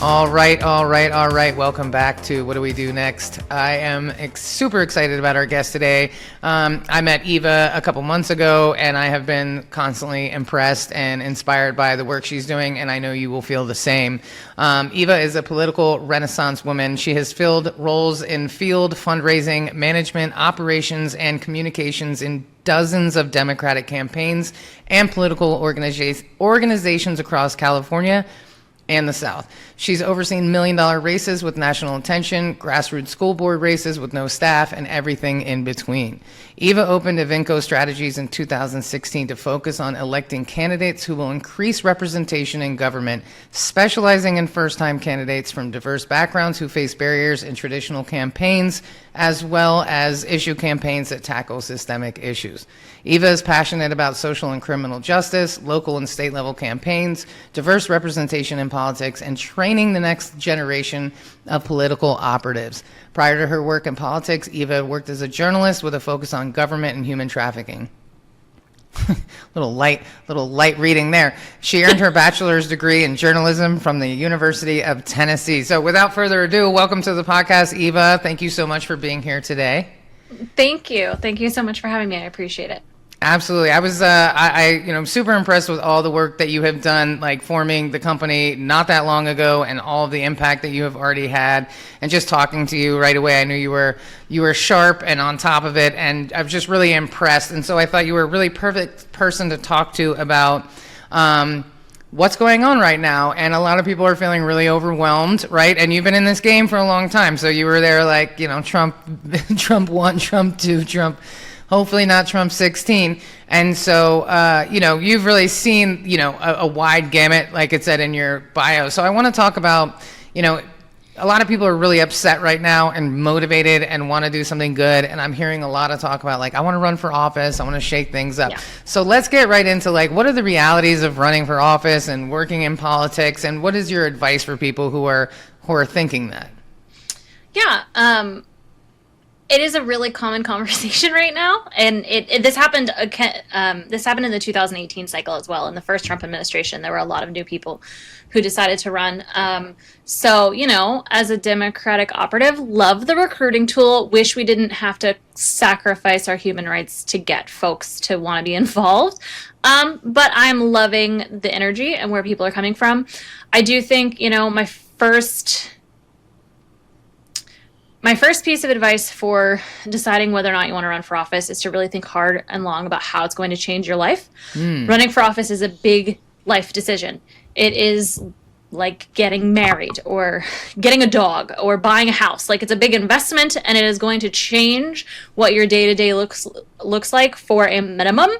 All right. Welcome back to What Do We Do Next? I am super excited about our guest today. I met Eva a couple months ago, and I have been constantly impressed and inspired by the work she's doing, and I know you will feel the same. Eva is a political renaissance woman. She has filled roles in field fundraising, management, operations, and communications in dozens of Democratic campaigns and political organizations across California and the South. She's overseen $1 million races with national attention, grassroots school board races with no staff, and everything in between. Eva opened Evinco Strategies in 2016 to focus on electing candidates who will increase representation in government, specializing in first-time candidates from diverse backgrounds who face barriers in traditional campaigns, as well as issue campaigns that tackle systemic issues. Eva is passionate about social and criminal justice, local and state level campaigns, diverse representation in politics, and training the next generation of political operatives. Prior to her work in politics, Eva worked as a journalist with a focus on government and human trafficking. little light reading there. She earned her bachelor's degree in journalism from the University of Tennessee. So without further ado, welcome to the podcast, Eva. Thank you so much for being here today. Thank you. Thank you so much for having me. I appreciate it. Absolutely. I was, I'm super impressed with all the work that you have done, like forming the company not that long ago, and all of the impact that you have already had. And just talking to you right away, I knew you were sharp and on top of it, and I was just really impressed. And so I thought you were a really perfect person to talk to about what's going on right now. And a lot of people are feeling really overwhelmed, right? And you've been in this game for a long time, so you were there, like, Trump 1, Trump 2, Trump. Hopefully not Trump 16. And so, you've really seen, a wide gamut, like it said in your bio. So I want to talk about, a lot of people are really upset right now and motivated and want to do something good. And I'm hearing a lot of talk about, like, I want to run for office. I want to shake things up. Yeah. So let's get right into, like, what are the realities of running for office and working in politics? And what is your advice for people who are thinking that? Yeah. It is a really common conversation right now, and this happened in the 2018 cycle as well. In the first Trump administration, there were a lot of new people who decided to run. So, as a Democratic operative, love the recruiting tool. Wish we didn't have to sacrifice our human rights to get folks to want to be involved. But I'm loving the energy and where people are coming from. I do think, my first piece of advice for deciding whether or not you want to run for office is to really think hard and long about how it's going to change your life. Running for office is a big life decision. It is like getting married or getting a dog or buying a house. Like, it's a big investment, and it is going to change what your day-to-day looks like for a minimum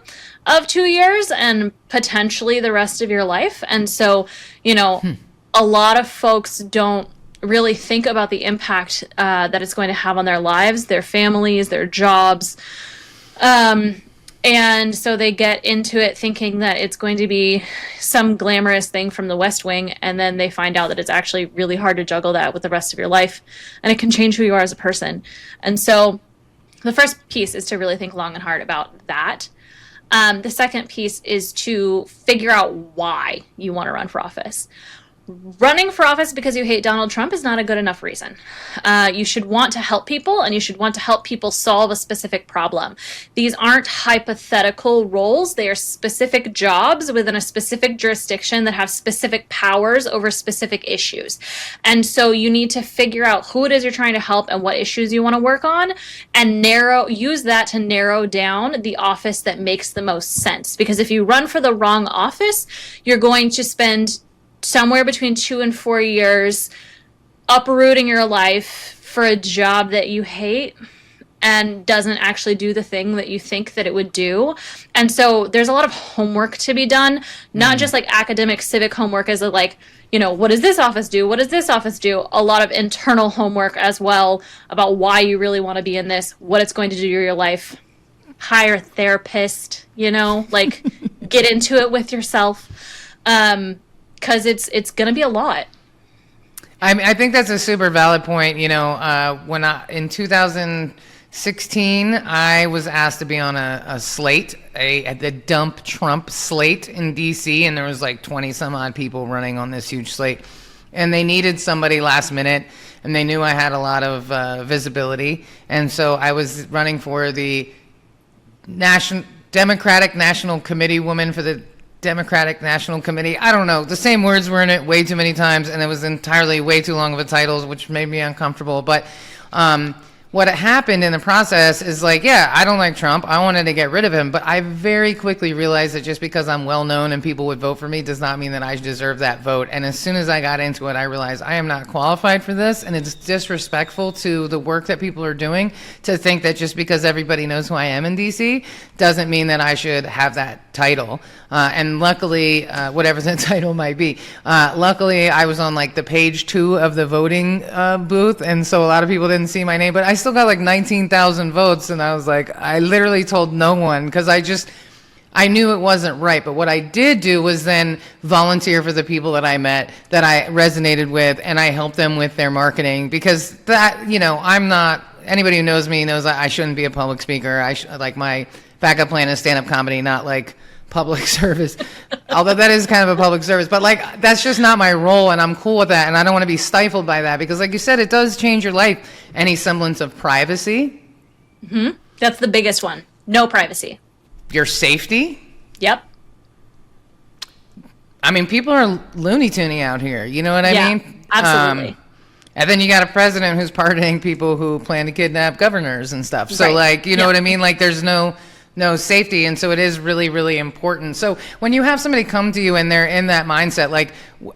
of 2 years and potentially the rest of your life. And so, a lot of folks don't really think about the impact that it's going to have on their lives, their families, their jobs. And so they get into it thinking that it's going to be some glamorous thing from the West Wing, and then they find out that it's actually really hard to juggle that with the rest of your life, and it can change who you are as a person. And so the first piece is to really think long and hard about that. The second piece is to figure out why you want to run for office. Running for office because you hate Donald Trump is not a good enough reason. You should want to help people, and you should want to help people solve a specific problem. These aren't hypothetical roles. They are specific jobs within a specific jurisdiction that have specific powers over specific issues. And so you need to figure out who it is you're trying to help and what issues you want to work on, and use that to narrow down the office that makes the most sense. Because if you run for the wrong office, you're going to spend somewhere between 2 and 4 years uprooting your life for a job that you hate and doesn't actually do the thing that you think that it would do. And so there's a lot of homework to be done, not just like academic civic homework as a like, what does this office do? What does this office do? A lot of internal homework as well about why you really want to be in this, what it's going to do to your life. Hire a therapist, like get into it with yourself. Because it's going to be a lot. I think that's a super valid point. When in 2016, I was asked to be on a slate, the Dump Trump slate in D.C., and there was like 20 some odd people running on this huge slate. and they needed somebody last minute, and they knew I had a lot of visibility, and so I was running for the Democratic National Committee woman for the Democratic National Committee. I don't know. The same words were in it way too many times, and it was entirely way too long of a title, which made me uncomfortable. But what happened in the process is like, yeah, I don't like Trump. I wanted to get rid of him. But I very quickly realized that just because I'm well known and people would vote for me does not mean that I deserve that vote. And as soon as I got into it, I realized I am not qualified for this. And it's disrespectful to the work that people are doing to think that just because everybody knows who I am in DC doesn't mean that I should have that title. And luckily, whatever the title might be, luckily I was on like the page 2 of the voting booth. And so a lot of people didn't see my name, but I still got like 19,000 votes. And I was like, I literally told no one because I knew it wasn't right. But what I did do was then volunteer for the people that I met that I resonated with, and I helped them with their marketing because that, you know, I'm not, anybody who knows me knows I shouldn't be a public speaker. Like my backup plan is stand-up comedy, not like public service, although that is kind of a public service, but like that's just not my role, and I'm cool with that, and I don't want to be stifled by that because like you said, it does change your life. Any semblance of privacy. Mm-hmm. That's the biggest one. No privacy. Your safety. Yep. I mean, people are Looney Toony out here, you know what I mean? Absolutely. And then you got a president who's pardoning people who plan to kidnap governors and stuff, so right. like, you know what I mean, like there's no safety, and so it is really, really important. So when you have somebody come to you and they're in that mindset, like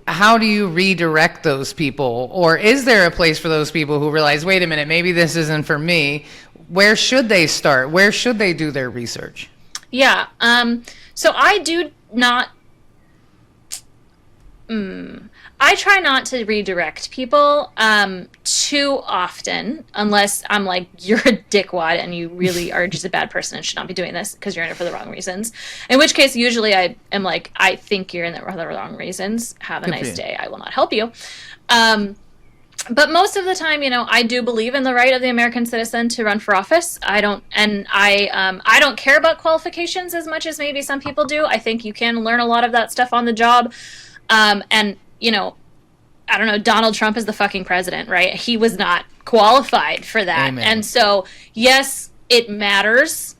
how do you redirect those people, or is there a place for those people who realize, wait a minute, maybe this isn't for me? Where should they start? Where should they do their research? Yeah. So I do not I try not to redirect people too often, unless I'm like, you're a dickwad and you really are just a bad person and should not be doing this because you're in it for the wrong reasons. In which case, usually I am like, I think you're in it for the wrong reasons. Have a nice day. I will not help you. But most of the time, you know, I do believe in the right of the American citizen to run for office. I don't care about qualifications as much as maybe some people do. I think you can learn a lot of that stuff on the job. And, you know, I don't know, Donald Trump is the fucking president, right? He was not qualified for that. Amen. And so, yes, it matters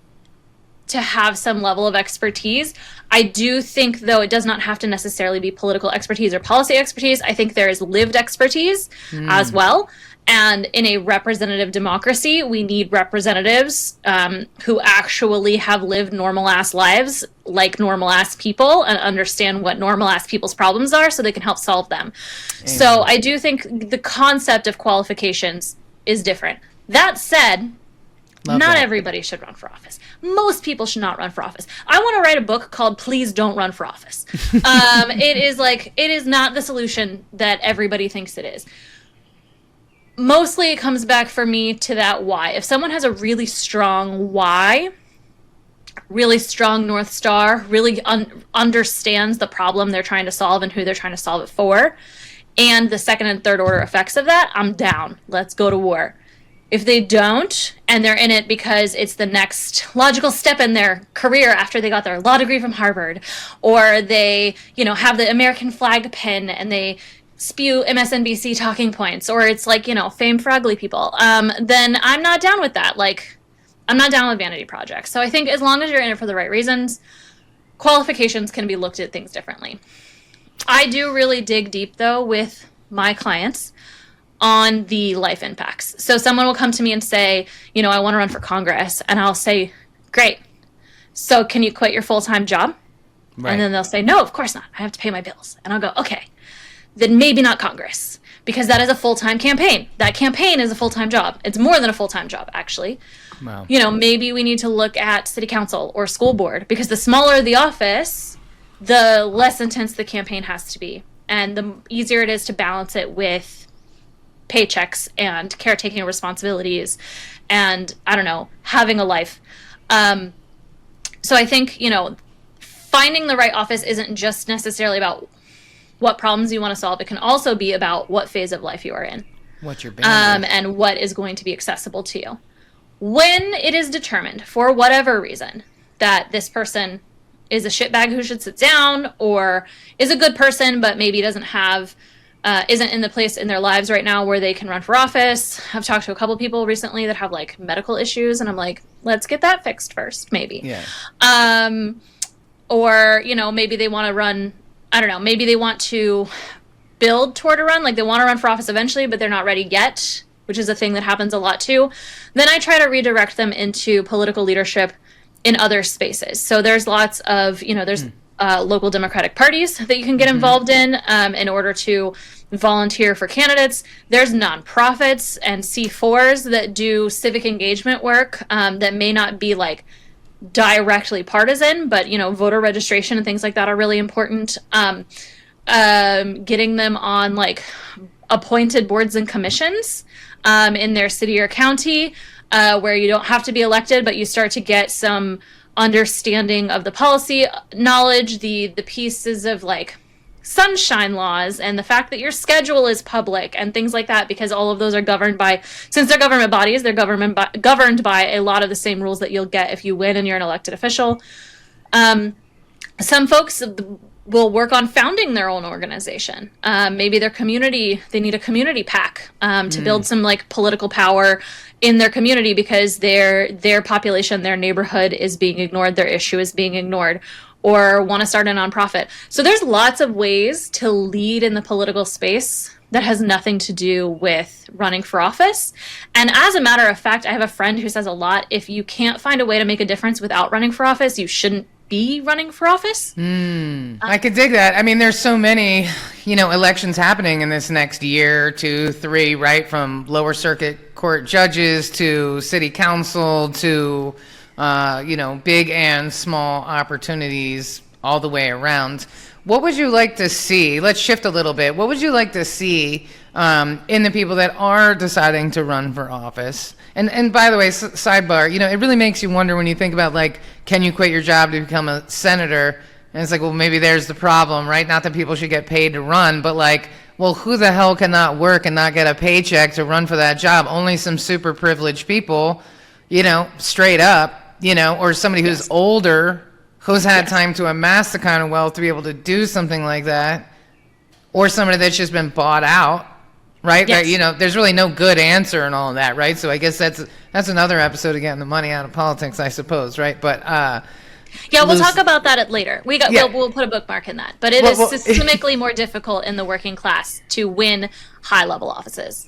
to have some level of expertise. I do think, though, it does not have to necessarily be political expertise or policy expertise. I think there is lived expertise as well. And in a representative democracy, we need representatives who actually have lived normal-ass lives like normal-ass people and understand what normal-ass people's problems are so they can help solve them. Amen. So I do think the concept of qualifications is different. That said, not everybody should run for office. Most people should not run for office. I want to write a book called Please Don't Run for Office. It is not the solution that everybody thinks it is. Mostly it comes back for me to that why. If someone has a really strong why, really strong North Star, really understands the problem they're trying to solve and who they're trying to solve it for, and the second and third order effects of that, I'm down. Let's go to war. If they don't, and they're in it because it's the next logical step in their career after they got their law degree from Harvard, or they, you know, have the American flag pin and they spew MSNBC talking points, or it's like, you know, fame for ugly people, then I'm not down with that. Like, I'm not down with vanity projects. So I think as long as you're in it for the right reasons, qualifications can be looked at things differently. I do really dig deep, though, with my clients on the life impacts. So someone will come to me and say, you know, I want to run for Congress. And I'll say, great. So can you quit your full-time job? Right. And then they'll say, no, of course not. I have to pay my bills. And I'll go, okay, then maybe not Congress, because that is a full-time campaign. That campaign is a full-time job. It's more than a full-time job, actually. Wow. You know, maybe we need to look at city council or school board, because the smaller the office, the less intense the campaign has to be. And the easier it is to balance it with paychecks and caretaking responsibilities and, I don't know, having a life. So I think, you know, finding the right office isn't just necessarily about what problems you want to solve. It can also be about what phase of life you are in. What's your bandwidth? And what is going to be accessible to you. When it is determined, for whatever reason, that this person is a shitbag who should sit down, or is a good person but maybe doesn't have isn't in the place in their lives right now where they can run for office. I've talked to a couple people recently that have like medical issues, and I'm like, let's get that fixed first, maybe. Yeah. Or, you know, maybe they want to run, I don't know, maybe they want to build toward a run, like they want to run for office eventually, but they're not ready yet, which is a thing that happens a lot too. Then I try to redirect them into political leadership in other spaces. So there's lots of, you know, there's local Democratic parties that you can get involved in order to volunteer for candidates. There's nonprofits and C4s that do civic engagement work that may not be like directly partisan, but, you know, voter registration and things like that are really important. Getting them on like appointed boards and commissions in their city or county, where you don't have to be elected, but you start to get some understanding of the policy knowledge, the pieces of like sunshine laws and the fact that your schedule is public and things like that, because all of those are governed by, since they're government bodies, they're governed by a lot of the same rules that you'll get if you win and you're an elected official. Some folks will work on founding their own organization. Maybe their community, they need a community PAC to build some like political power in their community because their population, their neighborhood is being ignored, their issue is being ignored, or want to start a nonprofit. So there's lots of ways to lead in the political space that has nothing to do with running for office. And as a matter of fact, I have a friend who says a lot, if you can't find a way to make a difference without running for office, you shouldn't be running for office. I could dig that. I mean, there's so many, you know, elections happening in this next year, 2, 3, right? From lower circuit court judges to city council to, you know, big and small opportunities all the way around. What would you like to see? Let's shift a little bit. What would you like to see in the people that are deciding to run for office? And by the way, sidebar, you know, it really makes you wonder when you think about, like, can you quit your job to become a senator? And it's like, well, maybe there's the problem, right? Not that people should get paid to run, but like, well, who the hell cannot work and not get a paycheck to run for that job? Only some super privileged people, you know, straight up, you know, or somebody who's older, who's had time to amass the kind of wealth to be able to do something like that, or somebody that's just been bought out, right? Yes. Right, you know, there's really no good answer and all of that, right? So I guess that's another episode of getting the money out of politics, I suppose, right? But yeah, we'll talk about that later. We'll put a bookmark in that. But it is systemically more difficult in the working class to win high-level offices.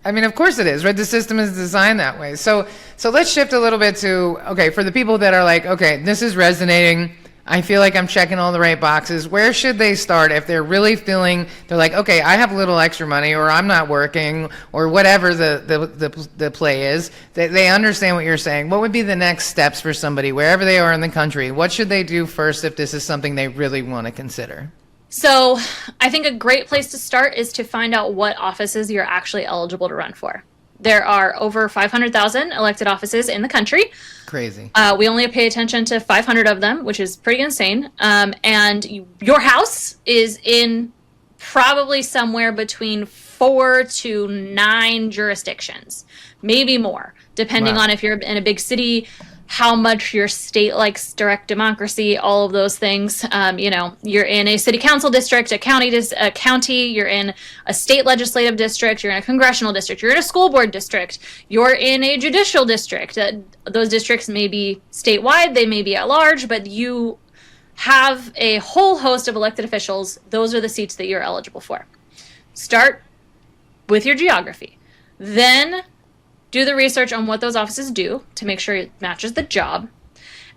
I mean, of course it is, right? The system is designed that way. So let's shift a little bit to, okay, for the people that are like, okay, this is resonating. I feel like I'm checking all the right boxes. Where should they start if they're really feeling, they're like, okay, I have a little extra money, or I'm not working, or whatever the play is. They understand what you're saying. What would be the next steps for somebody, wherever they are in the country? What should they do first if this is something they really want to consider? So I think a great place to start is to find out what offices you're actually eligible to run for. There are over 500,000 elected offices in the country. Crazy. We only pay attention to 500 of them, which is pretty insane. And your house is in probably somewhere between 4 to 9 jurisdictions, maybe more, depending on if you're in a big city, how much your state likes direct democracy, all of those things. You know, you're in a city council district, a county, you're in a state legislative district, you're in a congressional district, you're in a school board district, you're in a judicial district. Those districts may be statewide, they may be at large, but you have a whole host of elected officials. Those are the seats that you're eligible for. Start with your geography. Then do the research on what those offices do to make sure it matches the job.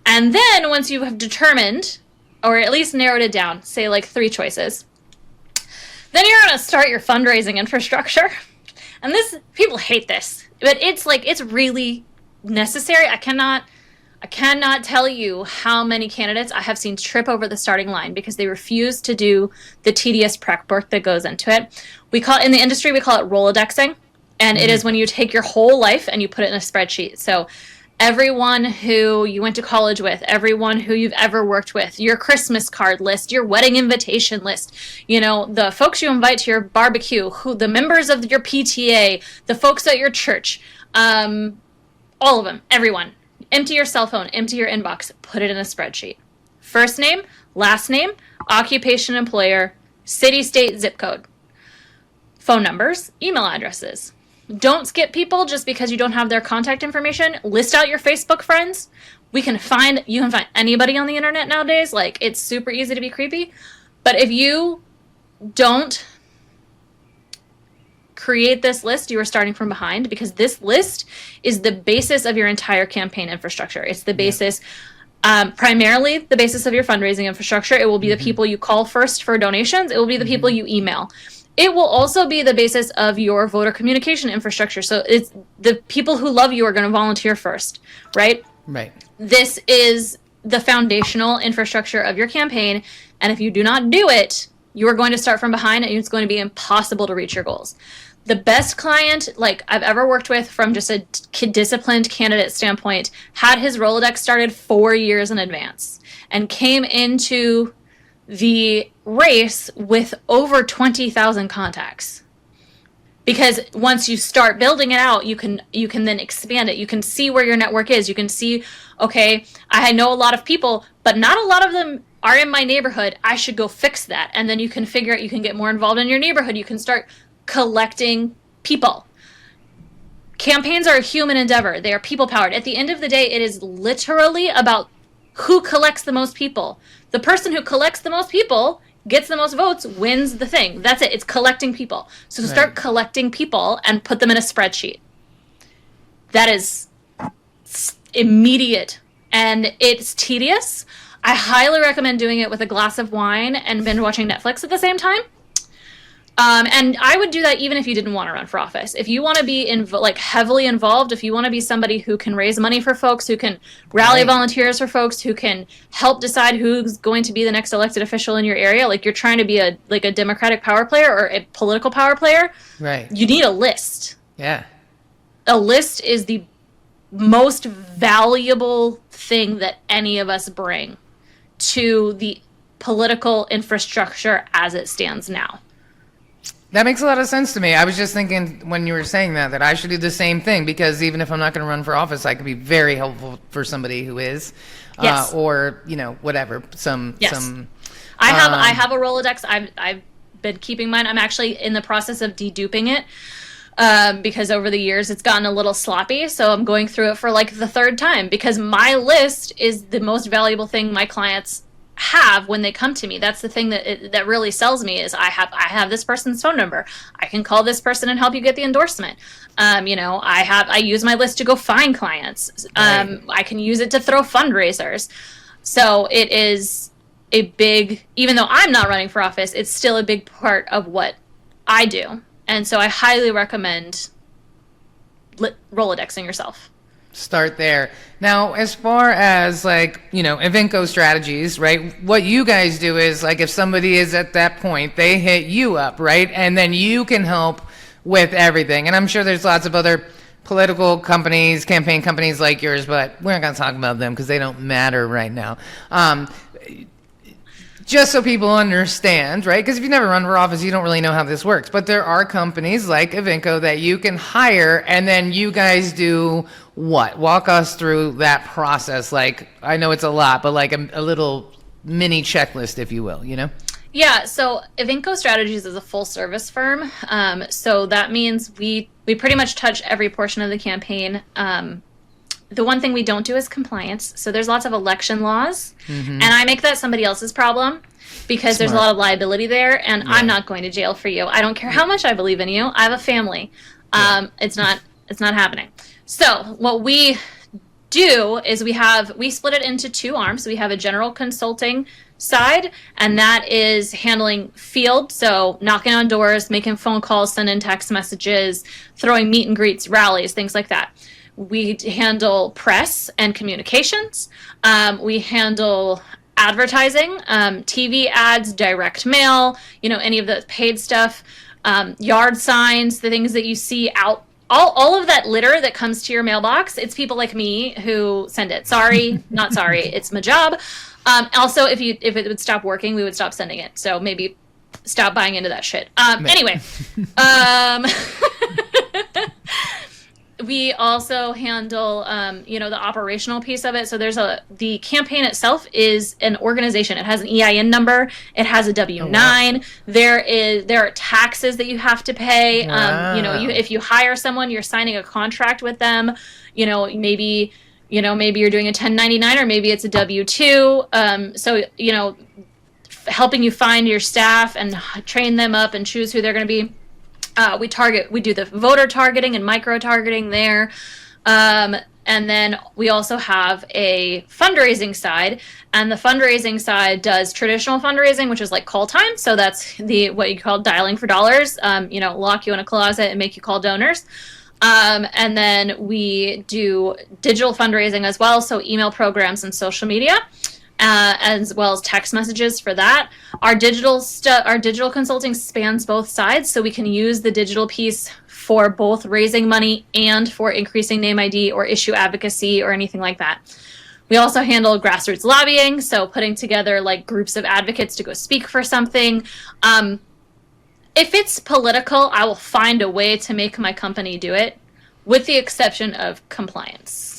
And then once you have determined, or at least narrowed it down, say like 3 choices, then you're going to start your fundraising infrastructure. And this, people hate this, but it's like, it's really necessary. I cannot tell you how many candidates I have seen trip over the starting line because they refuse to do the tedious prep work that goes into it. In the industry, we call it Rolodexing. And it is when you take your whole life and you put it in a spreadsheet. So everyone who you went to college with, everyone who you've ever worked with, your Christmas card list, your wedding invitation list, you know, the folks you invite to your barbecue, the members of your PTA, the folks at your church, all of them, everyone. Empty your cell phone, empty your inbox, put it in a spreadsheet. First name, last name, occupation, employer, city, state, zip code. phone numbers, email addresses. Don't skip people just because you don't have their contact information. List out your Facebook friends. You can find anybody on the internet nowadays. Like, it's super easy to be creepy. But if you don't create this list, you are starting from behind, because this list is the basis of your entire campaign infrastructure. It's the basis, primarily the basis of your fundraising infrastructure. It will be the people you call first for donations. It will be the people you email. It will also be the basis of your voter communication infrastructure. So it's the people who love you are going to volunteer first, right? Right. This is the foundational infrastructure of your campaign. And if you do not do it, you are going to start from behind, and it's going to be impossible to reach your goals. The best client like I've ever worked with, from just a disciplined candidate standpoint, had his Rolodex started 4 years in advance and came into the race with over 20,000 contacts. Because once you start building it out, you can then expand it. You can see where your network is. You can see, okay, I know a lot of people, but not a lot of them are in my neighborhood. I should go fix that. And then you can figure out, you can get more involved in your neighborhood. You can start collecting people. Campaigns are a human endeavor. They are people powered. At the end of the day, it is literally about who collects the most people. The person who collects the most people, gets the most votes, wins the thing. That's it. It's collecting people. So start collecting people and put them in a spreadsheet. That is immediate, and it's tedious. I highly recommend doing it with a glass of wine and binge watching Netflix at the same time. And I would do that even if you didn't want to run for office. If you want to be heavily involved, if you want to be somebody who can raise money for folks, who can rally volunteers for folks, who can help decide who's going to be the next elected official in your area, like you're trying to be a Democratic power player or a political power player, right? You need a list. Yeah. A list is the most valuable thing that any of us bring to the political infrastructure as it stands now. That makes a lot of sense to me. I was just thinking when you were saying that I should do the same thing, because even if I'm not going to run for office, I could be very helpful for somebody who is, or whatever. I have a Rolodex. I've been keeping mine. I'm actually in the process of deduping it, because over the years it's gotten a little sloppy. So I'm going through it for like the third time, because my list is the most valuable thing my clients have when they come to me. That's the thing that really sells me, is I have this person's phone number. I can call this person and help you get the endorsement. I use my list to go find clients. I can use it to throw fundraisers. So it is a big, even though I'm not running for office, it's still a big part of what I do. And so I highly recommend Rolodexing yourself. Start there. Now, as far as Evinco strategies, right? What you guys do is, if somebody is at that point, they hit you up, right? And then you can help with everything. And I'm sure there's lots of other political companies, campaign companies like yours, but we're not going to talk about them because they don't matter right now. Just so people understand, right? Because if you never run for office, you don't really know how this works. But there are companies like Evinco that you can hire, and then you guys do what? Walk us through that process. I know it's a lot, but a little mini checklist, if you will, Yeah, so Evinco Strategies is a full-service firm. So that means we pretty much touch every portion of the campaign. The one thing we don't do is compliance. So there's lots of election laws, and I make that somebody else's problem, because there's a lot of liability there, and I'm not going to jail for you. I don't care how much I believe in you. I have a family. It's not happening. So what we do is we split it into two arms. We have a general consulting side, and that is handling field, so knocking on doors, making phone calls, sending text messages, throwing meet and greets, rallies, things like that. We handle press and communications. We handle advertising, TV ads, direct mail, any of the paid stuff, yard signs, the things that you see out, all of that litter that comes to your mailbox. It's people like me who send it. Sorry, not sorry. It's my job. Also, if it would stop working, we would stop sending it. So maybe stop buying into that shit. Anyway, We also handle, the operational piece of it. So the campaign itself is an organization. It has an EIN number. It has a W-9. Oh, wow. There are taxes that you have to pay. Wow. If you hire someone, you're signing a contract with them. Maybe you're doing a 1099 or maybe it's a W-2. Helping you find your staff and train them up and choose who they're going to be. We do the voter targeting and micro targeting there. And then we also have a fundraising side, and the fundraising side does traditional fundraising, which is like call time. So that's what you call dialing for dollars, lock you in a closet and make you call donors. And then we do digital fundraising as well. So email programs and social media. As well as text messages for that. Our digital consulting spans both sides, so we can use the digital piece for both raising money and for increasing name ID or issue advocacy or anything like that. We also handle grassroots lobbying, so putting together like groups of advocates to go speak for something. If it's political, I will find a way to make my company do it, with the exception of compliance.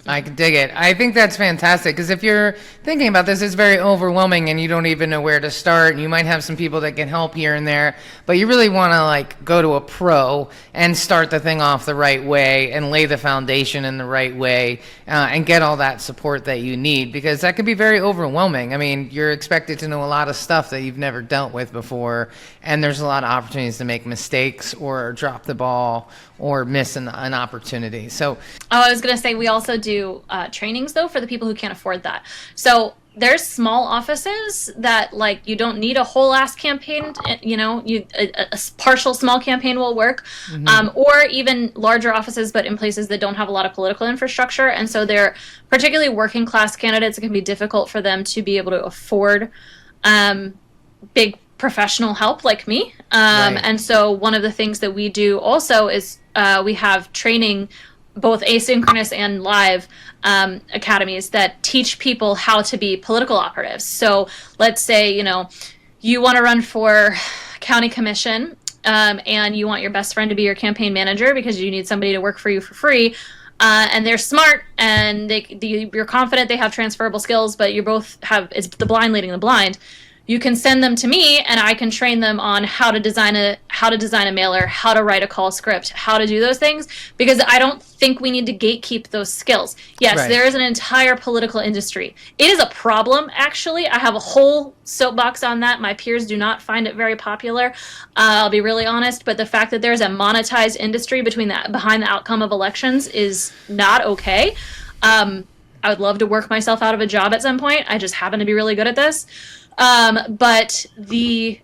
I can dig it. I think that's fantastic, because if you're thinking about this, it's very overwhelming and you don't even know where to start. You might have some people that can help here and there, but you really want to go to a pro and start the thing off the right way and lay the foundation in the right way and get all that support that you need, because that can be very overwhelming. I mean, you're expected to know a lot of stuff that you've never dealt with before, and there's a lot of opportunities to make mistakes or drop the ball or miss an opportunity. So, I was going to say, we also do trainings though for the people who can't afford that. So there's small offices that you don't need a whole ass campaign. A partial small campaign will work, or even larger offices, but in places that don't have a lot of political infrastructure. And so they're particularly working class candidates. It can be difficult for them to be able to afford big professional help like me. Right. And so one of the things that we do also is we have training, both asynchronous and live academies that teach people how to be political operatives. So let's say, you want to run for county commission and you want your best friend to be your campaign manager because you need somebody to work for you for free. And they're smart and you're confident they have transferable skills, but you both it's the blind leading the blind. You can send them to me and I can train them on how to design a mailer, how to write a call script, how to do those things, because I don't think we need to gatekeep those skills. Yes, right. There is an entire political industry. It is a problem, actually. I have a whole soapbox on that. My peers do not find it very popular. I'll be really honest, but the fact that there's a monetized industry behind the outcome of elections is not okay. I would love to work myself out of a job at some point. I just happen to be really good at this. But there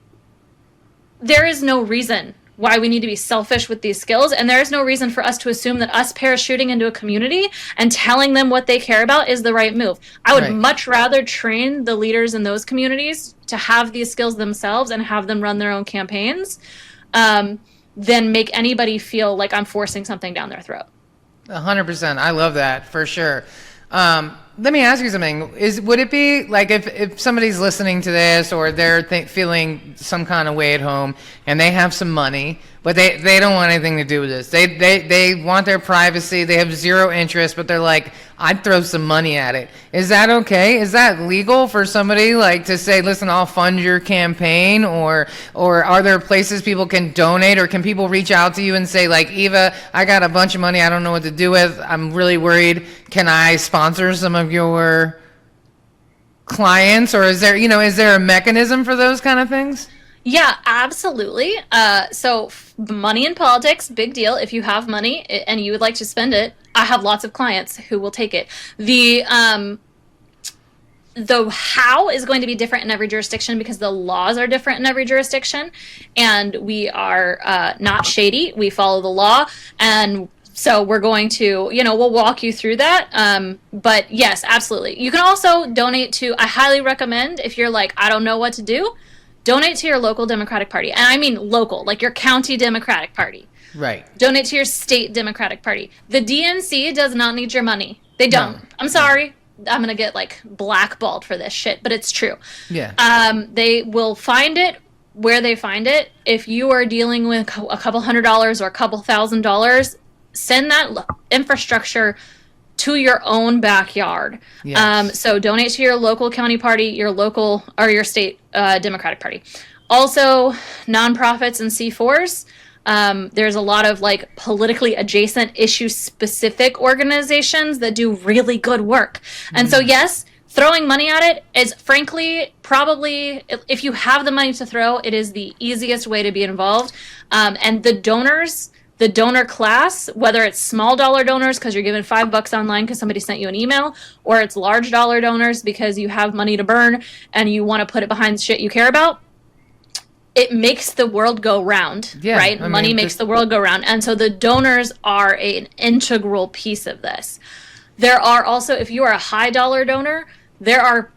is no reason why we need to be selfish with these skills, and there is no reason for us to assume that us parachuting into a community and telling them what they care about is the right move. I would much rather train the leaders in those communities to have these skills themselves and have them run their own campaigns than make anybody feel like I'm forcing something down their throat. 100%. I love that, for sure. Let me ask you something. Would it be like if somebody's listening to this, or they're feeling some kind of way at home and they have some money, but they don't want anything to do with this. They want their privacy. They have zero interest, but they're like, I'd throw some money at it. Is that okay? Is that legal for somebody to say, listen, I'll fund your campaign? Or are there places people can donate, or can people reach out to you and say, Eva, I got a bunch of money I don't know what to do with. I'm really worried. Can I sponsor some of your clients? Or is there a mechanism for those kind of things? Yeah, absolutely. So money in politics, big deal. If you have money and you would like to spend it, I have lots of clients who will take it. The how is going to be different in every jurisdiction because the laws are different in every jurisdiction, and we are not shady. We follow the law, and so we're going to, we'll walk you through that. But yes, absolutely. You can also donate to, I highly recommend, if you're I don't know what to do, donate to your local Democratic Party. And I mean local, your county Democratic Party. Right. Donate to your state Democratic Party. The DNC does not need your money. They don't. No. I'm sorry. I'm going to get blackballed for this shit, but it's true. Yeah. They will find it where they find it. If you are dealing with a couple $100s or a couple $1,000, send that infrastructure to your own backyard. Yes. So donate to your local county party, your local or your state Democratic Party. Also, nonprofits and C4s. There's a lot of like politically adjacent issue specific organizations that do really good work. And so, yes, throwing money at it is frankly probably, if you have the money to throw, it is the easiest way to be involved. And the donor class, whether it's small dollar donors because you're given $5 online because somebody sent you an email, or it's large dollar donors because you have money to burn and you want to put it behind shit you care about, it makes the world go round, right? Money makes the world go round. And so the donors are an integral piece of this. There are also, if you are a high dollar donor, there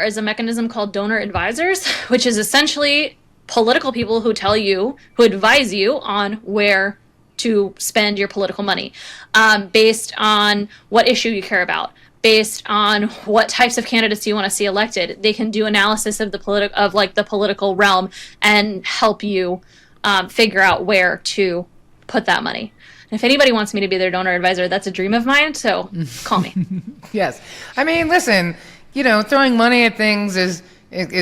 is a mechanism called donor advisors, which is essentially political people who advise you on where to spend your political money, based on what issue you care about, based on what types of candidates you want to see elected. They can do analysis of the political realm and help you figure out where to put that money. And if anybody wants me to be their donor advisor, that's a dream of mine, so call me. Yes. I mean, listen, throwing money at things is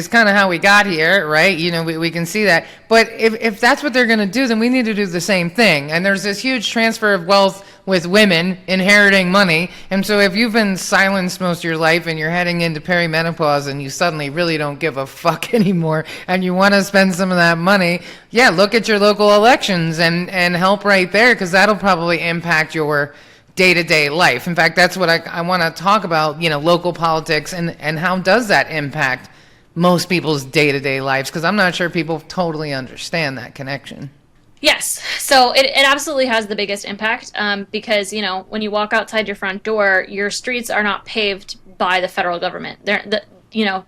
kind of how we got here, right? We can see that. But if that's what they're going to do, then we need to do the same thing. And there's this huge transfer of wealth with women inheriting money. And so if you've been silenced most of your life and you're heading into perimenopause and you suddenly really don't give a fuck anymore and you want to spend some of that money, look at your local elections and help right there, because that'll probably impact your day-to-day life. In fact, that's what I want to talk about, local politics and how does that impact most people's day-to-day lives, because I'm not sure people totally understand that connection. Yes. So it absolutely has the biggest impact, because, when you walk outside your front door, your streets are not paved by the federal government.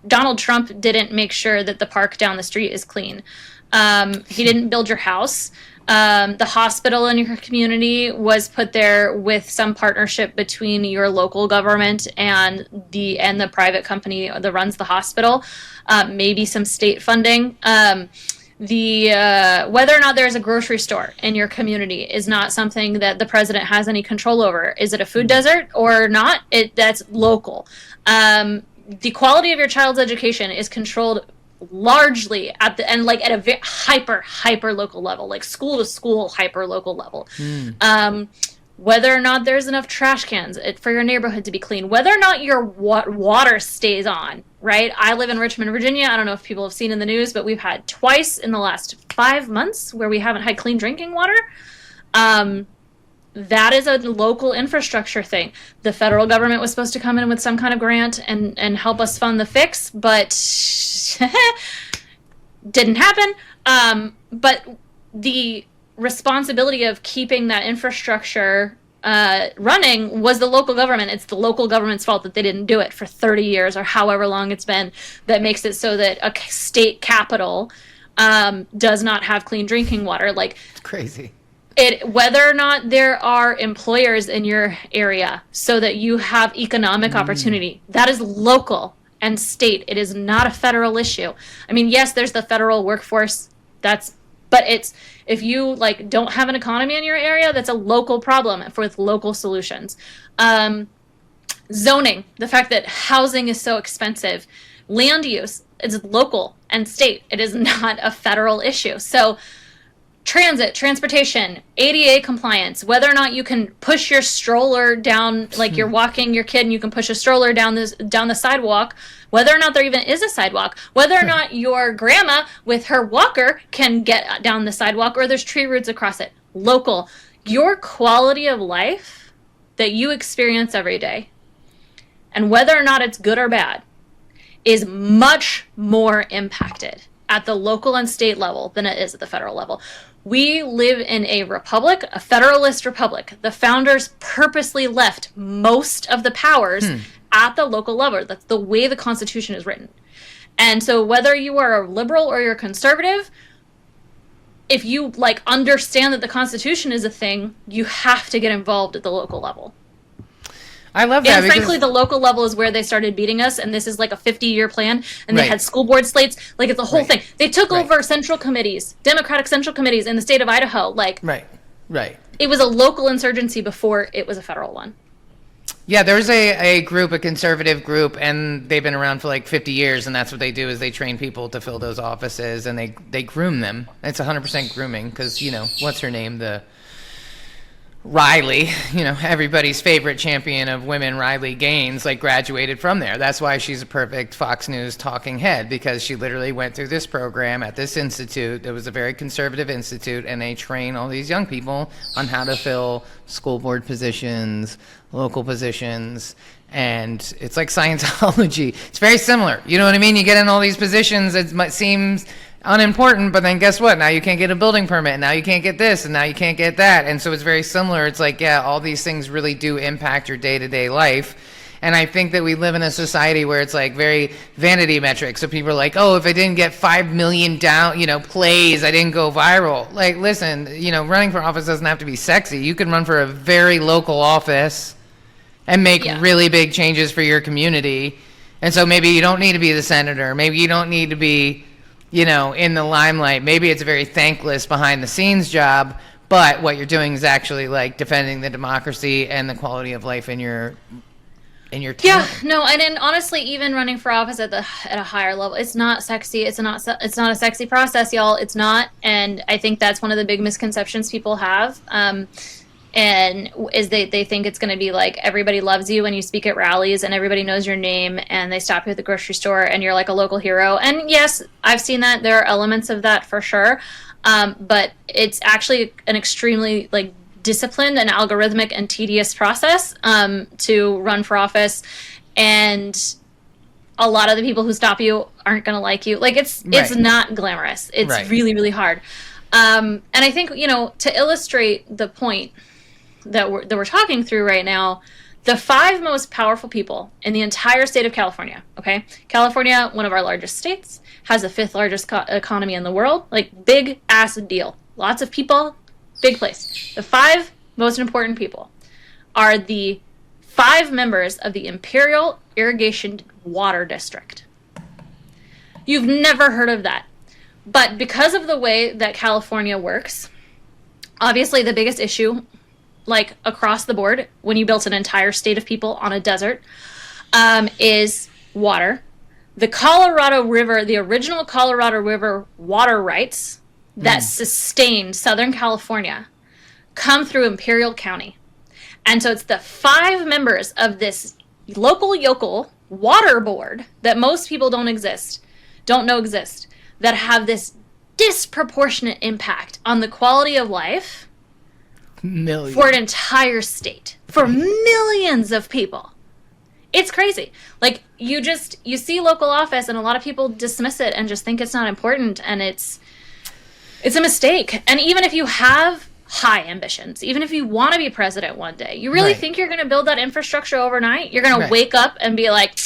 Donald Trump didn't make sure that the park down the street is clean. He didn't build your house. The hospital in your community was put there with some partnership between your local government and the private company that runs the hospital, maybe some state funding. Whether or not there's a grocery store in your community is not something that the president has any control over. Is it a food desert or not? That's local. The quality of your child's education is controlled largely at a hyper local level, like school to school hyper local level. Whether or not there's enough trash cans for your neighborhood to be clean, whether or not your water stays on, right? I live in Richmond, Virginia. I don't know if people have seen in the news, but we've had twice in the last 5 months where we haven't had clean drinking water. That is a local infrastructure thing. The federal government was supposed to come in with some kind of grant and help us fund the fix, but didn't happen. But the responsibility of keeping that infrastructure running was the local government. It's the local government's fault that they didn't do it for 30 years or however long it's been. That makes it so that a state capital does not have clean drinking water. Like, it's crazy. Whether or not there are employers in your area so that you have economic opportunity, that is local and state. It is not a federal issue. I mean, yes, there's the federal workforce. But if you don't have an economy in your area, that's a local problem with local solutions. Zoning, the fact that housing is so expensive, land use is local and state. It is not a federal issue. So transportation, ADA compliance, whether or not you can push your stroller down, like you're walking your kid and you can push a stroller down the sidewalk, whether or not there even is a sidewalk, whether or not your grandma with her walker can get down the sidewalk or there's tree roots across it. Local. Your quality of life that you experience every day, and whether or not it's good or bad, is much more impacted at the local and state level than it is at the federal level. We live in a republic, a federalist republic. The founders purposely left most of the powers at the local level. That's the way the Constitution is written. And so whether you are a liberal or you're conservative, if you understand that the Constitution is a thing, you have to get involved at the local level. I love that. And frankly, the local level is where they started beating us, and this is like a 50-year plan, and they had school board slates. It's a whole thing. They took over central committees, Democratic central committees in the state of Idaho. Right. it was a local insurgency before it was a federal one. Yeah, there's a group, a conservative group, and they've been around for like 50 years, and that's what they do is they train people to fill those offices, and they groom them. It's 100% grooming because, what's her name? The Riley, everybody's favorite champion of women, Riley Gaines, like graduated from there. That's why she's a perfect Fox News talking head, because she literally went through this program at this institute. It was a very conservative institute, and they train all these young people on how to fill school board positions, local positions, and it's like Scientology. It's very similar. You know what I mean? You get in all these positions, it seems unimportant, but then guess what? Now you can't get a building permit, and now you can't get this, and now you can't get that. And so it's very similar. It's like, yeah, all these things really do impact your day-to-day life. And I think that we live in a society where it's like very vanity metrics. So people are like, oh, if I didn't get 5 million plays, I didn't go viral. Like, listen, running for office doesn't have to be sexy. You can run for a very local office and make really big changes for your community. And so maybe you don't need to be the senator. Maybe you don't need to be in the limelight. Maybe it's a very thankless behind the scenes job, but what you're doing is actually like defending the democracy and the quality of life in your town. Yeah, no, and then honestly, even running for office at a higher level, it's not sexy. It's not a sexy process, y'all. It's not, and I think that's one of the big misconceptions people have. And is they think it's going to be like everybody loves you when you speak at rallies and everybody knows your name and they stop you at the grocery store and you're like a local hero. And yes, I've seen that. There are elements of that for sure. But it's actually an extremely disciplined and algorithmic and tedious process to run for office. And a lot of the people who stop you aren't going to like you. It's not glamorous. It's really, really hard. And I think, to illustrate the point that we're talking through right now, the 5 most powerful people in the entire state of California, okay? California, one of our largest states, has the 5th largest economy in the world. Big ass deal. Lots of people, big place. The 5 most important people are the 5 members of the Imperial Irrigation Water District. You've never heard of that. But because of the way that California works, obviously the biggest issue across the board, when you built an entire state of people on a desert, is water. The Colorado River, the original Colorado River water rights that sustained Southern California come through Imperial County. And so it's the 5 members of this local yokel water board that most people don't know exist, that have this disproportionate impact on the quality of life for an entire state, for millions of people. It's crazy. You see local office and a lot of people dismiss it and just think it's not important, and it's a mistake. And even if you have high ambitions, even if you want to be president one day, you really think you're going to build that infrastructure overnight? You're going to wake up and be like,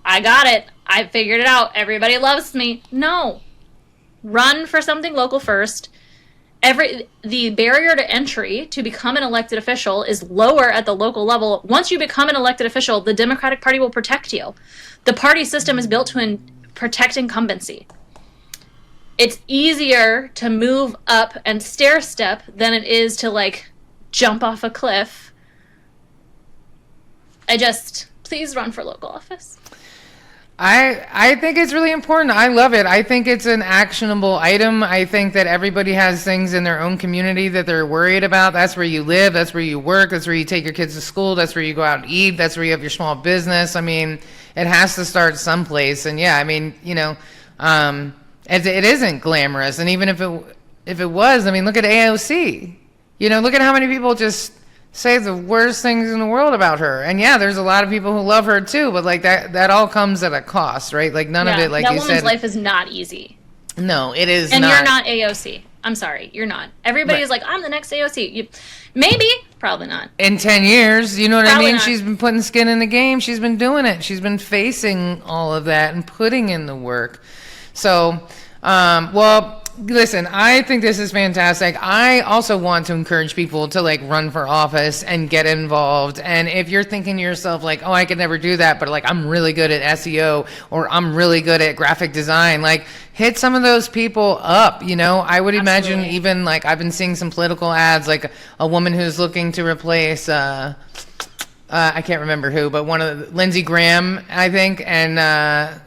I got it. I figured it out. Everybody loves me. No. Run for something local first. The barrier to entry to become an elected official is lower at the local level. Once you become an elected official, the Democratic Party will protect you. The party system is built to protect incumbency. It's easier to move up and stair step than it is to jump off a cliff. Please run for local office. I think it's really important. I love it. I think it's an actionable item. I think that everybody has things in their own community that they're worried about. That's where you live. That's where you work. That's where you take your kids to school. That's where you go out and eat. That's where you have your small business. I mean, it has to start someplace. And yeah, I mean, it isn't glamorous. And even if it was, I mean, look at AOC. Look at how many people just say the worst things in the world about her. And yeah, there's a lot of people who love her too, but that all comes at a cost, right? None of it, like you said. That woman's life is not easy. No, it is not. And you're not AOC. I'm sorry, you're not. Everybody is like, I'm the next AOC. Maybe, probably not. In 10 years, you know what Probably I mean? not. She's been putting skin in the game. She's been doing it. She's been facing all of that and putting in the work. So, listen, I think this is fantastic. I also want to encourage people to like run for office and get involved. And if you're thinking to yourself like, oh, I could never do that, but like I'm really good at SEO or I'm really good at graphic design, like hit some of those people up. You know, I would imagine even like I've been seeing some political ads, like a woman who's looking to replace, I can't remember who, but one of Lindsey Graham, I think. And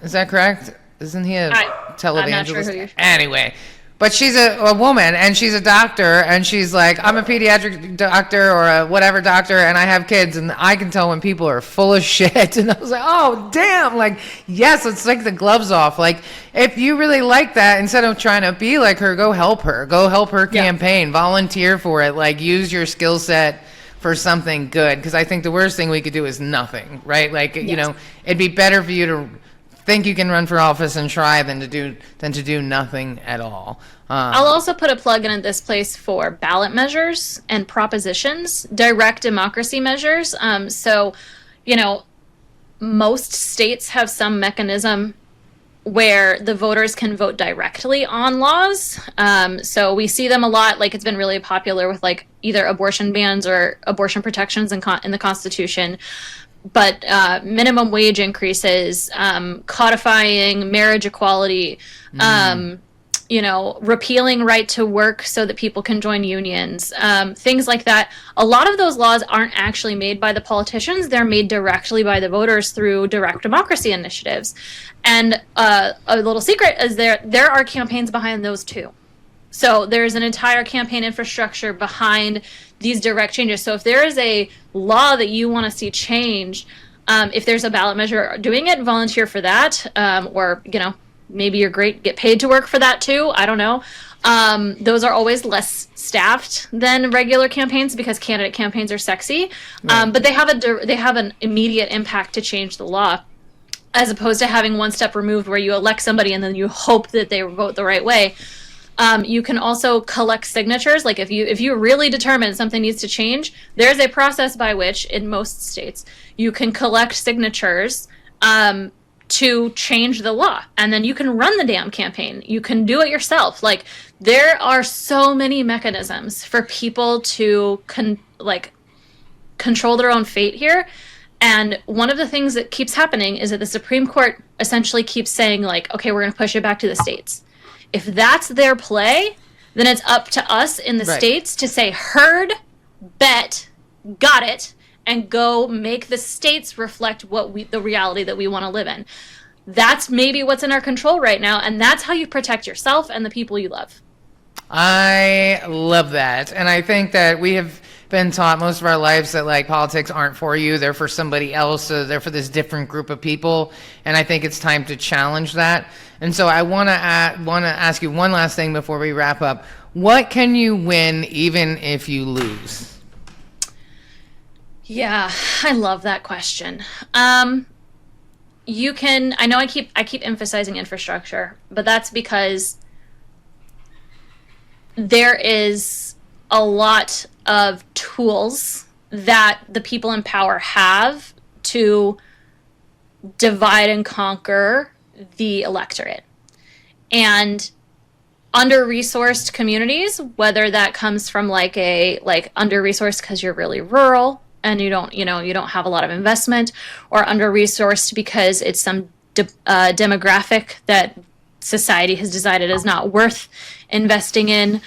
is that correct? Isn't he a televangelist? I'm not sure who you're... Anyway, but she's a woman and she's a doctor and she's like, I'm a pediatric doctor or a whatever doctor and I have kids and I can tell when people are full of shit. And I was like, oh, damn. Like, yes, let's take the gloves off. Like, if you really like that, instead of trying to be like her, go help her. Go help her campaign. Volunteer for it. Like, use your skill set for something good. Because I think the worst thing we could do is nothing, right? Like, you know, it'd be better for you to think you can run for office and try than to do nothing at all. I'll also put a plug in at this place for ballot measures and propositions, direct democracy measures. So, you know, most states have some mechanism where the voters can vote directly on laws. So we see them a lot. Like, it's been really popular with like either abortion bans or abortion protections in the Constitution. But minimum wage increases, codifying marriage equality, you know, repealing right to work so that people can join unions, things like that. A lot of those laws aren't actually made by the politicians. They're made directly by the voters through direct democracy initiatives. And a little secret is there are campaigns behind those too. So there's an entire campaign infrastructure behind these direct changes. So if there is a law that you want to see changed, if there's a ballot measure doing it, volunteer for that. Or, you know, maybe you're great, get paid to work for that too. I don't know. Those are always less staffed than regular campaigns because candidate campaigns are sexy. Right. But they have an immediate impact to change the law, as opposed to having one step removed where you elect somebody and then you hope that they vote the right way. You can also collect signatures. Like if you really determine something needs to change, there's a process by which in most states you can collect signatures to change the law, and then you can run the damn campaign. You can do it yourself. Like, there are so many mechanisms for people to control their own fate here. And one of the things that keeps happening is that the Supreme Court essentially keeps saying, like, okay, we're going to push it back to the states. If that's their play, then it's up to us in the states to say, heard, bet, got it, and go make the states reflect the reality that we want to live in. That's maybe what's in our control right now, and that's how you protect yourself and the people you love. I love that. And I think that we have been taught most of our lives that like politics aren't for you, they're for somebody else, so they're for this different group of people. And I think it's time to challenge that. And so I want to ask you one last thing before we wrap up. What can you win even if you lose? Yeah, I love that question. You can, I know I keep emphasizing infrastructure, but that's because there is a lot of tools that the people in power have to divide and conquer the electorate. And under-resourced communities, whether that comes from like under-resourced because you're really rural and you don't have a lot of investment, or under-resourced because it's some demographic that society has decided is not worth investing in,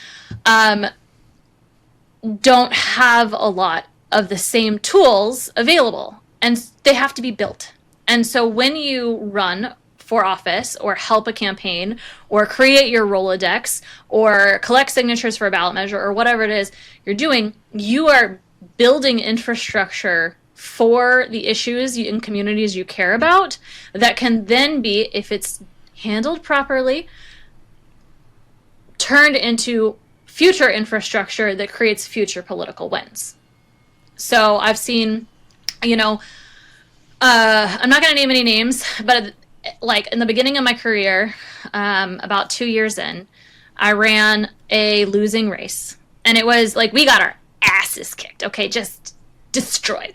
don't have a lot of the same tools available, and they have to be built. And so when you run for office or help a campaign or create your Rolodex or collect signatures for a ballot measure or whatever it is you're doing, you are building infrastructure for the issues in communities you care about that can then be, if it's handled properly, turned into future infrastructure that creates future political wins. So I've seen, I'm not going to name any names, but like in the beginning of my career, about 2 years in, I ran a losing race. And it was like, we got our asses kicked, okay, just destroyed.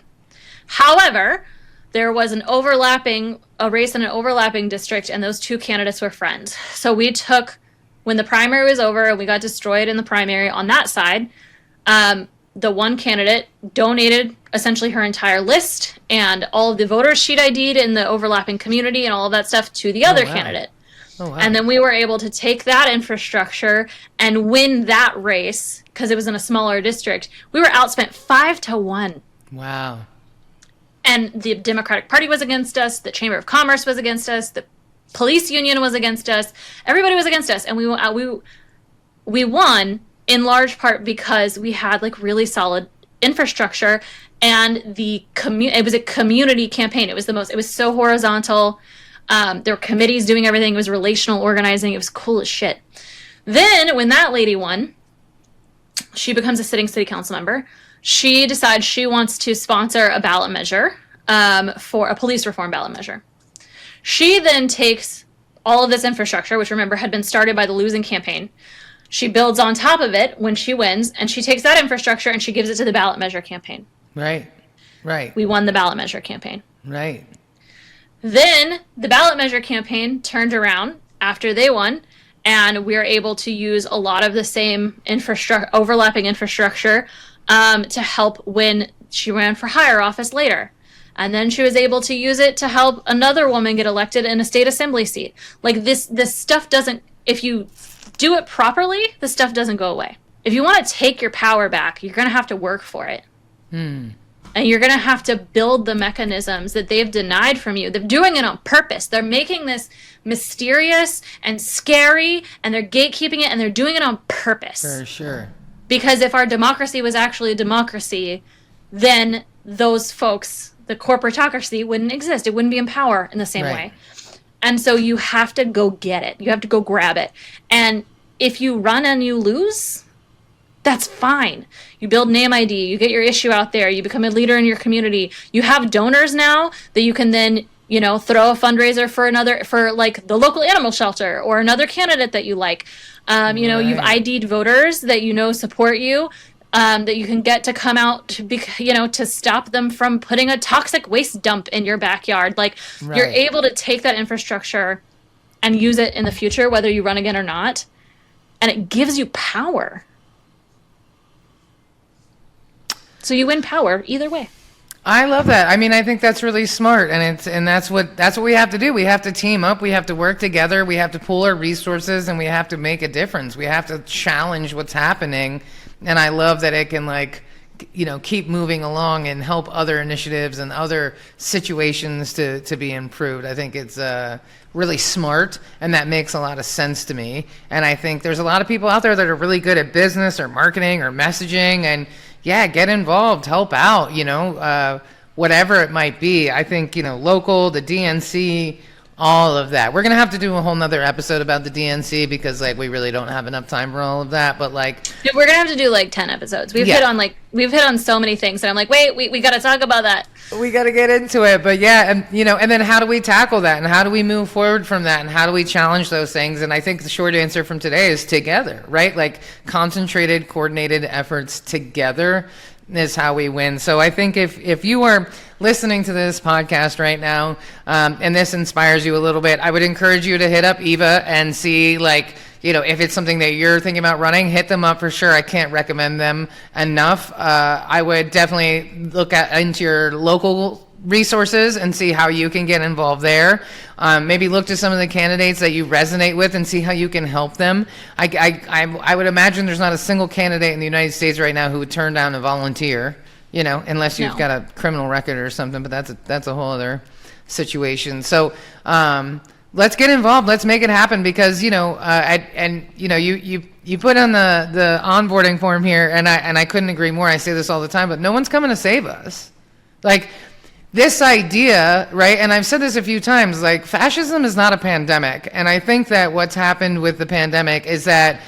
However, there was a race in an overlapping district, and those two candidates were friends. So we took when the primary was over and we got destroyed in the primary on that side, the one candidate donated essentially her entire list and all of the voters she'd ID'd in the overlapping community and all of that stuff to the other candidate. Oh, wow. And then we were able to take that infrastructure and win that race because it was in a smaller district. We were outspent 5-1. Wow. And the Democratic Party was against us. The Chamber of Commerce was against us. The police union was against us. Everybody was against us. And we won in large part because we had like really solid infrastructure, and it was a community campaign. It was so horizontal. There were committees doing everything. It was relational organizing. It was cool as shit. Then when that lady won, she becomes a sitting city council member. She decides she wants to sponsor a ballot measure, for a police reform ballot measure. She then takes all of this infrastructure, which remember had been started by the losing campaign. She builds on top of it when she wins, and she takes that infrastructure and she gives it to the ballot measure campaign. Right. We won the ballot measure campaign. Right. Then the ballot measure campaign turned around after they won, and we were able to use a lot of the same overlapping infrastructure to help when she ran for higher office later. And then she was able to use it to help another woman get elected in a state assembly seat. Like this stuff doesn't, if you do it properly, the stuff doesn't go away. If you want to take your power back, you're going to have to work for it. And you're going to have to build the mechanisms that they've denied from you. They're doing it on purpose. They're making this mysterious and scary, and they're gatekeeping it, and they're doing it on purpose. For sure. Because if our democracy was actually a democracy, then those folks, the corporatocracy, wouldn't exist. It wouldn't be in power in the same way. And so you have to go get it. You have to go grab it. And if you run and you lose, that's fine. You build name ID, you get your issue out there, you become a leader in your community. You have donors now that you can then, throw a fundraiser for like the local animal shelter or another candidate that you like. You've ID'd voters that support you. That you can get to come out to stop them from putting a toxic waste dump in your backyard. Like you're able to take that infrastructure and use it in the future, whether you run again or not. And it gives you power. So you win power either way. I love that. I mean, I think that's really smart, and that's what we have to do. We have to team up. We have to work together. We have to pool our resources, and we have to make a difference. We have to challenge what's happening. And I love that it can keep moving along and help other initiatives and other situations to be improved. I think it's really smart, and that makes a lot of sense to me. And I think there's a lot of people out there that are really good at business or marketing or messaging, and get involved, help out, whatever it might be. I think, local, the DNC, all of that. We're going to have to do a whole nother episode about the DNC because we really don't have enough time for all of that. But we're going to have to do 10 episodes. We've hit on so many things. And I'm like, wait, we got to talk about that. We got to get into it. But and then how do we tackle that? And how do we move forward from that? And how do we challenge those things? And I think the short answer from today is together, right? Concentrated, coordinated efforts together is how we win. So I think if you are listening to this podcast right now, and this inspires you a little bit, I would encourage you to hit up Eva and see if it's something that you're thinking about running, hit them up for sure. I can't recommend them enough. I would definitely look into your local resources and see how you can get involved there. Maybe look to some of the candidates that you resonate with and see how you can help them. I would imagine there's not a single candidate in the United States right now who would turn down a volunteer, unless you've got a criminal record or something, but that's a whole other situation. So let's get involved. Let's make it happen because, you put on the onboarding form here, and I couldn't agree more. I say this all the time, but no one's coming to save us. This idea, right, and I've said this a few times, fascism is not a pandemic. And I think that what's happened with the pandemic is that,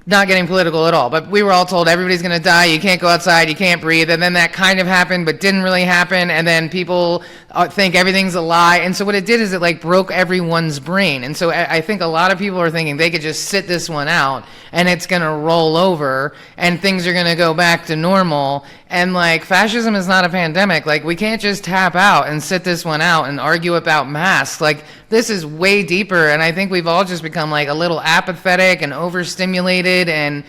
not getting political at all, but we were all told everybody's going to die, you can't go outside, you can't breathe, and then that kind of happened but didn't really happen, and then people think everything's a lie. And so what it did is it broke everyone's brain. And so I think a lot of people are thinking they could just sit this one out and it's going to roll over and things are going to go back to normal. And like, fascism is not a pandemic. Like, we can't just tap out and sit this one out and argue about masks. Like, this is way deeper. And I think we've all just become like a little apathetic and overstimulated and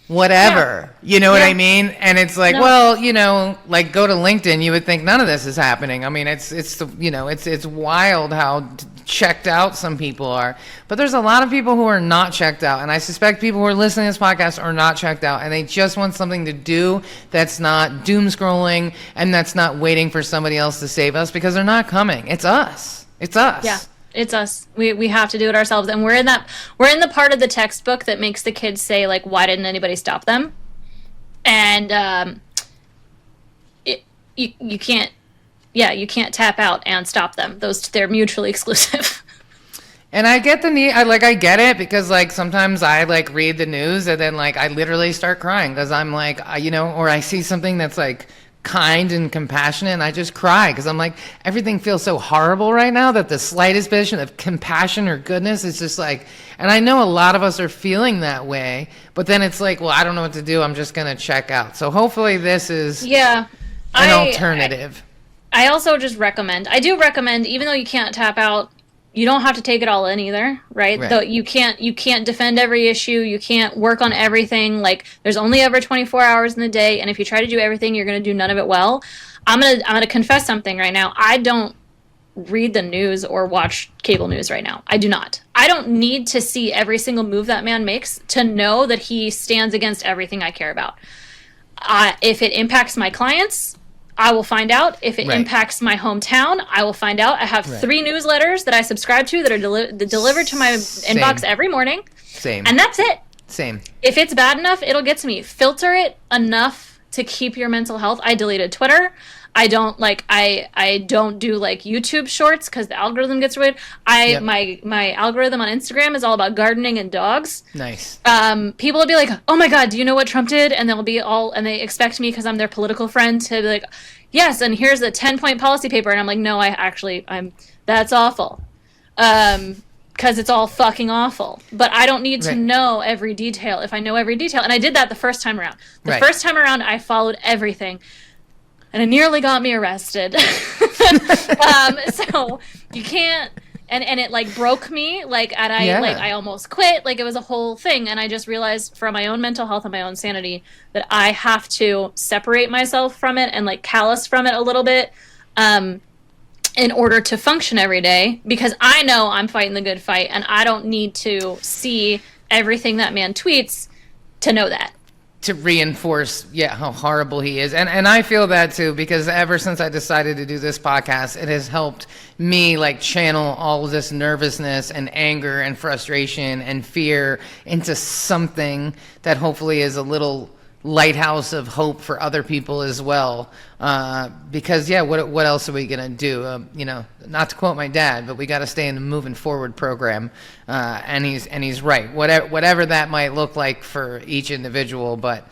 whatever, you know what I mean? And it's like, well, you know, like, go to LinkedIn, you would think none of this is happening. I mean, it's you know, it's wild how checked out some people are, but there's a lot of people who are not checked out, and I suspect people who are listening to this podcast are not checked out, and they just want something to do that's not doom scrolling and that's not waiting for somebody else to save us, because they're not coming. It's us. Yeah. It's us. We have to do it ourselves, and we're in the part of the textbook that makes the kids say, like, why didn't anybody stop them? And you can't tap out and stop them. They're mutually exclusive. And I get the need. I get it, because like sometimes I like read the news and then like I literally start crying because I'm like, you know, or I see something that's like kind and compassionate, and I just cry because I'm like, everything feels so horrible right now that the slightest bit of compassion or goodness is just like, and I know a lot of us are feeling that way, but then it's like, well, I don't know what to do, I'm just gonna check out. So hopefully this is an alternative. I also just recommend, even though you can't tap out, you don't have to take it all in either, right? Though you can't defend every issue, you can't work on everything. Like, there's only ever 24 hours in the day, and if you try to do everything, you're going to do none of it well. I'm gonna confess something right now. I don't read the news or watch cable news right now. I do not. I don't need to see every single move that man makes to know that he stands against everything I care about. If it impacts my clients, I will find out. If it impacts my hometown, I will find out. I have 3 newsletters that I subscribe to that are delivered to my inbox every morning. Same. And that's it. Same. If it's bad enough, it'll get to me. Filter it enough to keep your mental health. I deleted Twitter. I don't do like YouTube shorts because the algorithm gets weird. My algorithm on Instagram is all about gardening and dogs. Nice. People will be like, "Oh my God, do you know what Trump did?" And they expect me, because I'm their political friend, to be like, "Yes, and here's the 10-point policy paper." And I'm like, "No, that's awful." Because it's all fucking awful. But I don't need to know every detail. If I know every detail, and I did that the first time around. The first time around, I followed everything. And it nearly got me arrested. So you can't, and it like broke me, I almost quit. Like, it was a whole thing. And I just realized, for my own mental health and my own sanity, that I have to separate myself from it and like callous from it a little bit, in order to function every day, because I know I'm fighting the good fight, and I don't need to see everything that man tweets to know that. To reinforce how horrible he is. And I feel that too, because ever since I decided to do this podcast, it has helped me like channel all of this nervousness and anger and frustration and fear into something that hopefully is a little lighthouse of hope for other people as well. Because what else are we gonna do? You know, not to quote my dad, but we got to stay in the moving forward program. And he's right. Whatever that might look like for each individual, but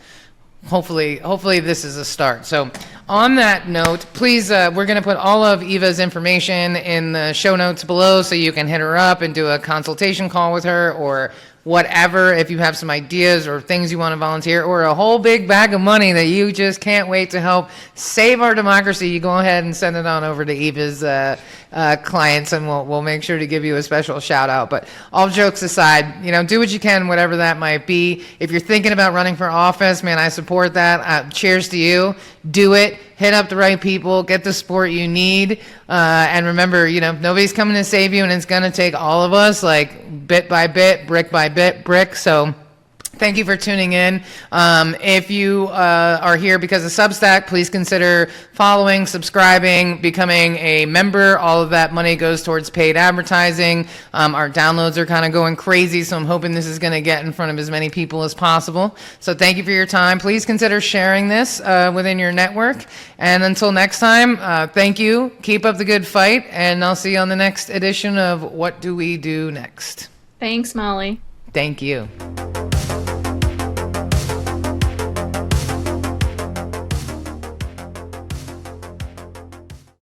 hopefully this is a start. So on that note, please, we're going to put all of Eva's information in the show notes below, so you can hit her up and do a consultation call with her, or whatever, if you have some ideas or things you want to volunteer, or a whole big bag of money that you just can't wait to help save our democracy, you go ahead and send it on over to Eva's clients, and we'll make sure to give you a special shout out. But all jokes aside, you know, do what you can, whatever that might be. If you're thinking about running for office, man, I support that. Cheers to you. Do it. Hit up the right people. Get the support you need. And remember, you know, nobody's coming to save you, and it's going to take all of us, like bit by bit, brick by brick. So thank you for tuning in. If you are here because of Substack, please consider following, subscribing, becoming a member. All of that money goes towards paid advertising. Our downloads are kind of going crazy, so I'm hoping this is going to get in front of as many people as possible. So thank you for your time. Please consider sharing this within your network. And until next time, thank you. Keep up the good fight, and I'll see you on the next edition of What Do We Do Next? Thanks, Molly. Thank you.